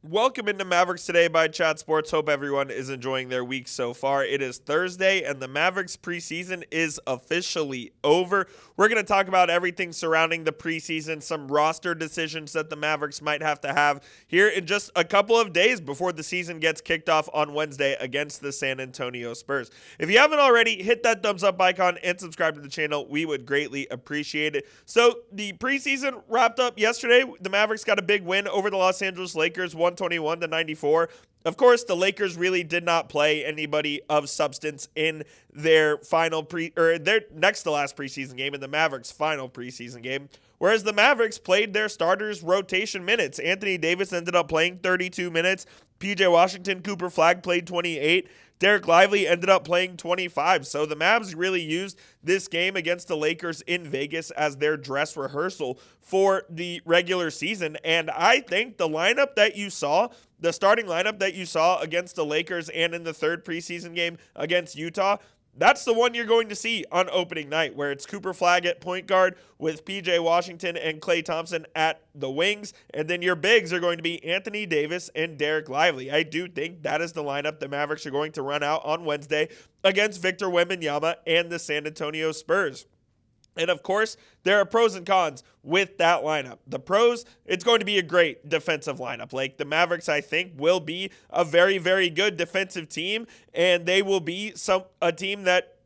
Welcome into Mavericks Today by Chat Sports. Hope everyone is enjoying their week so far. It is Thursday, and the Mavericks preseason is officially over. We're going to talk about everything surrounding the preseason, some roster decisions that the Mavericks might have to have here in just a couple of days before the season gets kicked off on Wednesday against the San Antonio Spurs. If you haven't already, hit that thumbs up icon and subscribe to the channel. We would greatly appreciate it. So the preseason wrapped up yesterday. The Mavericks got a big win over the Los Angeles Lakers, 121-94. Of course, the Lakers really did not play anybody of substance in their their next to last preseason game, in the Mavericks' final preseason game. Whereas the Mavericks played their starters' rotation minutes. Anthony Davis ended up playing 32 minutes. PJ Washington, Cooper Flagg played 28. Derek Lively ended up playing 25. So the Mavs really used this game against the Lakers in Vegas as their dress rehearsal for the regular season. And I think the lineup that you saw, the starting lineup that you saw against the Lakers and in the third preseason game against Utah, that's the one you're going to see on opening night, where it's Cooper Flagg at point guard with PJ Washington and Klay Thompson at the wings. And then your bigs are going to be Anthony Davis and Derek Lively. I do think that is the lineup the Mavericks are going to run out on Wednesday against Victor Wembanyama and the San Antonio Spurs. And of course, there are pros and cons with that lineup. The pros, it's going to be a great defensive lineup. Like, the Mavericks, I think, will be a very, very good defensive team, and they will be a team that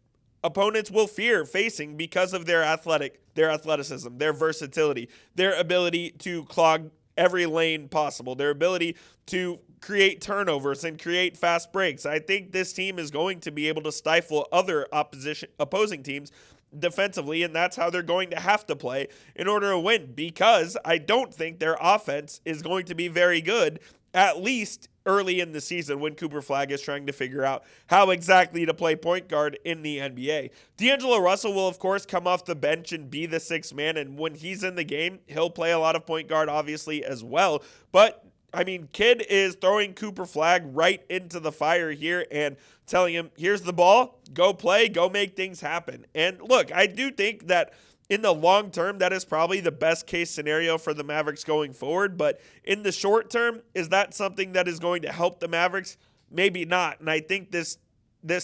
opponents will fear facing because of their athleticism, their versatility, their ability to clog every lane possible, their ability to create turnovers and create fast breaks. I think this team is going to be able to stifle other opposing teams defensively, and that's how they're going to have to play in order to win, because I don't think their offense is going to be very good, at least early in the season, when Cooper Flagg is trying to figure out how exactly to play point guard in the NBA. D'Angelo Russell will, of course, come off the bench and be the sixth man, and when he's in the game, he'll play a lot of point guard, obviously, as well. But I mean, Kid is throwing Cooper Flagg right into the fire here and telling him, here's the ball, go play, go make things happen. And look, I do think that in the long term, that is probably the best case scenario for the Mavericks going forward. But in the short term, is that something that is going to help the Mavericks? Maybe not. And I think this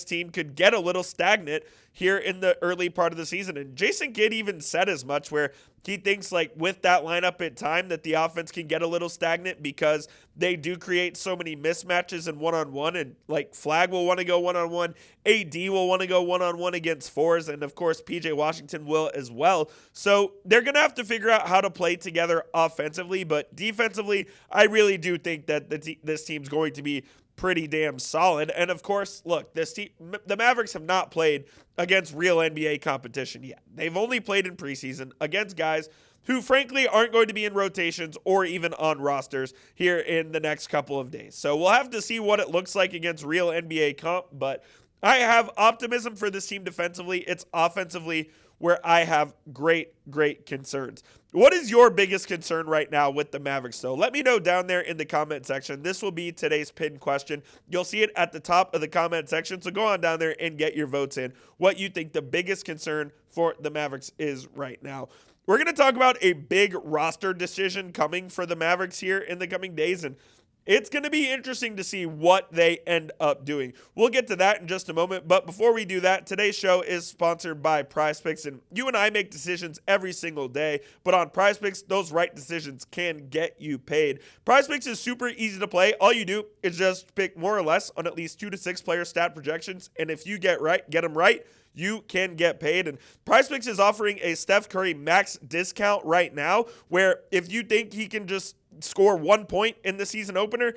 team could get a little stagnant here in the early part of the season. And Jason Kidd even said as much, where he thinks, like, with that lineup at time, that the offense can get a little stagnant because they do create so many mismatches and one-on-one. And, like, Flagg will want to go one-on-one. AD will want to go one-on-one against fours. And, of course, PJ Washington will as well. So they're going to have to figure out how to play together offensively. But defensively, I really do think that this team's going to be pretty damn solid. And of course, look, the Mavericks have not played against real NBA competition yet. They've only played in preseason against guys who frankly aren't going to be in rotations or even on rosters here in the next couple of days. So we'll have to see what it looks like against real NBA comp, but I have optimism for this team defensively. It's offensively where I have great concerns. What is your biggest concern right now with the Mavericks, though? Let me know down there in the comment section. This will be today's pinned question. You'll see it at the top of the comment section, so go on down there and get your votes in. What you think the biggest concern for the Mavericks is right now. We're going to talk about a big roster decision coming for the Mavericks here in the coming days, and it's going to be interesting to see what they end up doing. We'll get to that in just a moment, but before we do that, today's show is sponsored by PrizePicks, and you and I make decisions every single day, but on PrizePicks, those right decisions can get you paid. PrizePicks is super easy to play. All you do is just pick more or less on at least 2 to 6 player stat projections, and if you get them right, you can get paid. And PrizePicks is offering a Steph Curry max discount right now, where if you think he can just score 1 point in the season opener,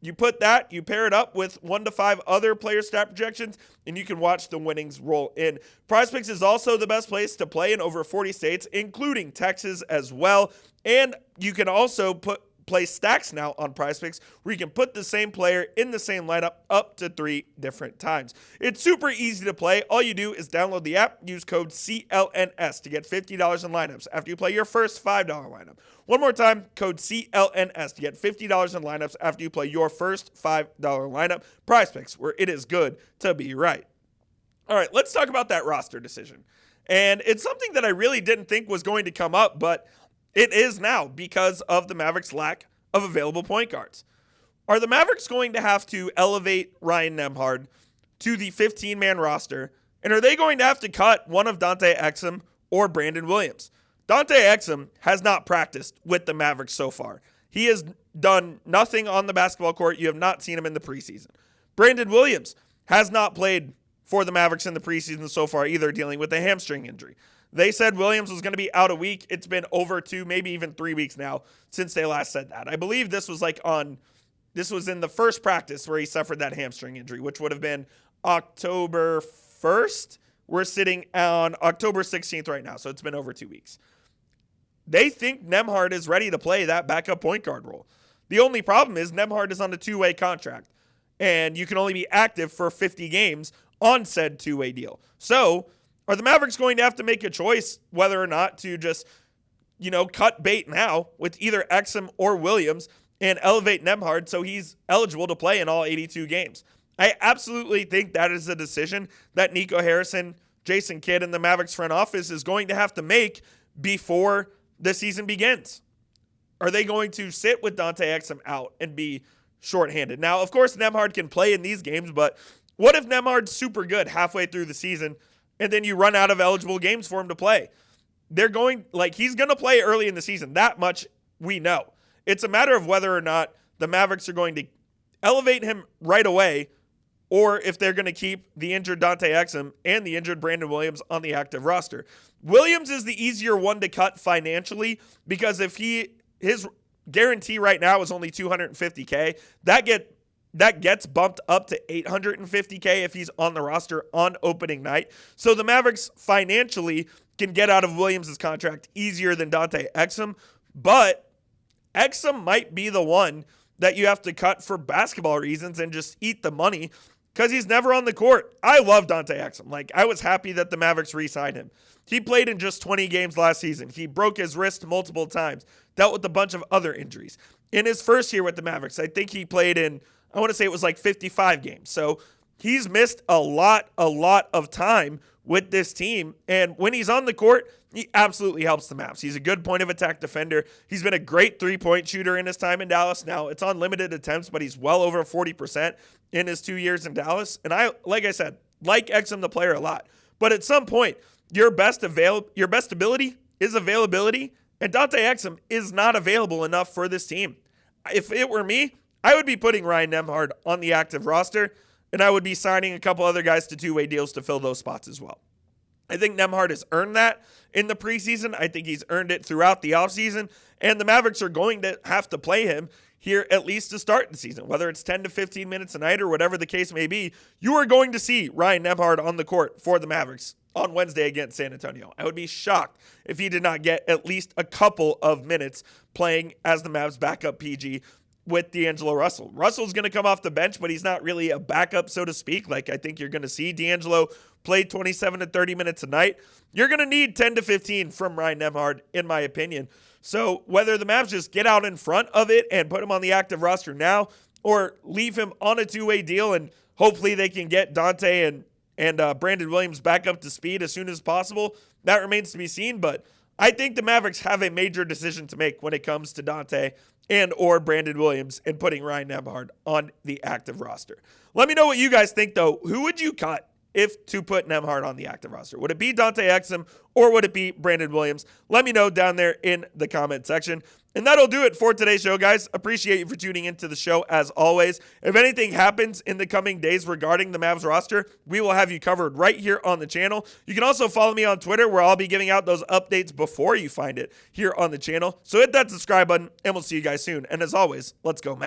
you pair it up with 1 to 5 other player stat projections, and you can watch the winnings roll in. PrizePicks is also the best place to play in over 40 states, including Texas as well. And you can also play stacks now on PrizePicks, where you can put the same player in the same lineup up to 3 different times. It's super easy to play. All you do is download the app, use code CLNS to get $50 in lineups after you play your first $5 lineup. One more time, code CLNS to get $50 in lineups after you play your first $5 lineup. PrizePicks, where it is good to be right. All right, let's talk about that roster decision. And it's something that I really didn't think was going to come up, but it is now because of the Mavericks' lack of available point guards. Are the Mavericks going to have to elevate Ryan Nembhard to the 15-man roster? And are they going to have to cut one of Dante Exum or Brandon Williams? Dante Exum has not practiced with the Mavericks so far. He has done nothing on the basketball court. You have not seen him in the preseason. Brandon Williams has not played for the Mavericks in the preseason so far either, dealing with a hamstring injury. They said Williams was going to be out a week. It's been over 2, maybe even 3 weeks now since they last said that. I believe this was in the first practice where he suffered that hamstring injury, which would have been October 1st. We're sitting on October 16th right now, so it's been over 2 weeks. They think Nembhard is ready to play that backup point guard role. The only problem is Nembhard is on a 2-way contract, and you can only be active for 50 games on said 2-way deal. So are the Mavericks going to have to make a choice whether or not to just, cut bait now with either Exum or Williams and elevate Nembhard so he's eligible to play in all 82 games? I absolutely think that is a decision that Nico Harrison, Jason Kidd, and the Mavericks front office is going to have to make before the season begins. Are they going to sit with Dante Exum out and be shorthanded? Now, of course, Nembhard can play in these games, but what if Nembhard's super good halfway through the season and then you run out of eligible games for him to play? He's going to play early in the season. That much we know. It's a matter of whether or not the Mavericks are going to elevate him right away, or if they're going to keep the injured Dante Exum and the injured Brandon Williams on the active roster. Williams is the easier one to cut financially because if his guarantee right now is only $250K, that gets bumped up to $850K if he's on the roster on opening night. So the Mavericks financially can get out of Williams' contract easier than Dante Exum, but Exum might be the one that you have to cut for basketball reasons and just eat the money because he's never on the court. I love Dante Exum. I was happy that the Mavericks re-signed him. He played in just 20 games last season. He broke his wrist multiple times, dealt with a bunch of other injuries. In his first year with the Mavericks, I think he played in, I want to say it was 55 games. So he's missed a lot of time with this team. And when he's on the court, he absolutely helps the Mavs. He's a good point of attack defender. He's been a great three-point shooter in his time in Dallas. Now, it's on limited attempts, but he's well over 40% in his 2 years in Dallas. And like I said, like Exum the player a lot. But at some point, your best ability is availability, and Dante Exum is not available enough for this team. If it were me, I would be putting Ryan Nembhard on the active roster, and I would be signing a couple other guys to 2-way deals to fill those spots as well. I think Nembhard has earned that in the preseason. I think he's earned it throughout the offseason, and the Mavericks are going to have to play him here at least to start the season. Whether it's 10 to 15 minutes a night or whatever the case may be, you are going to see Ryan Nembhard on the court for the Mavericks on Wednesday against San Antonio. I would be shocked if he did not get at least a couple of minutes playing as the Mavs backup PG with D'Angelo Russell. Russell's going to come off the bench, but he's not really a backup, so to speak. I think you're going to see D'Angelo play 27 to 30 minutes a night. You're going to need 10 to 15 from Ryan Nembhard, in my opinion. So whether the Mavs just get out in front of it and put him on the active roster now, or leave him on a 2-way deal and hopefully they can get Dante and Brandon Williams back up to speed as soon as possible, that remains to be seen. But I think the Mavericks have a major decision to make when it comes to Dante and or Brandon Williams and putting Ryan Nembhard on the active roster. Let me know what you guys think, though. Who would you cut if to put Nembhard on the active roster? Would it be Dante Exum or would it be Brandon Williams? Let me know down there in the comment section. And that'll do it for today's show, guys. Appreciate you for tuning into the show as always. If anything happens in the coming days regarding the Mavs roster, we will have you covered right here on the channel. You can also follow me on Twitter where I'll be giving out those updates before you find it here on the channel. So hit that subscribe button and we'll see you guys soon. And as always, let's go Mavs.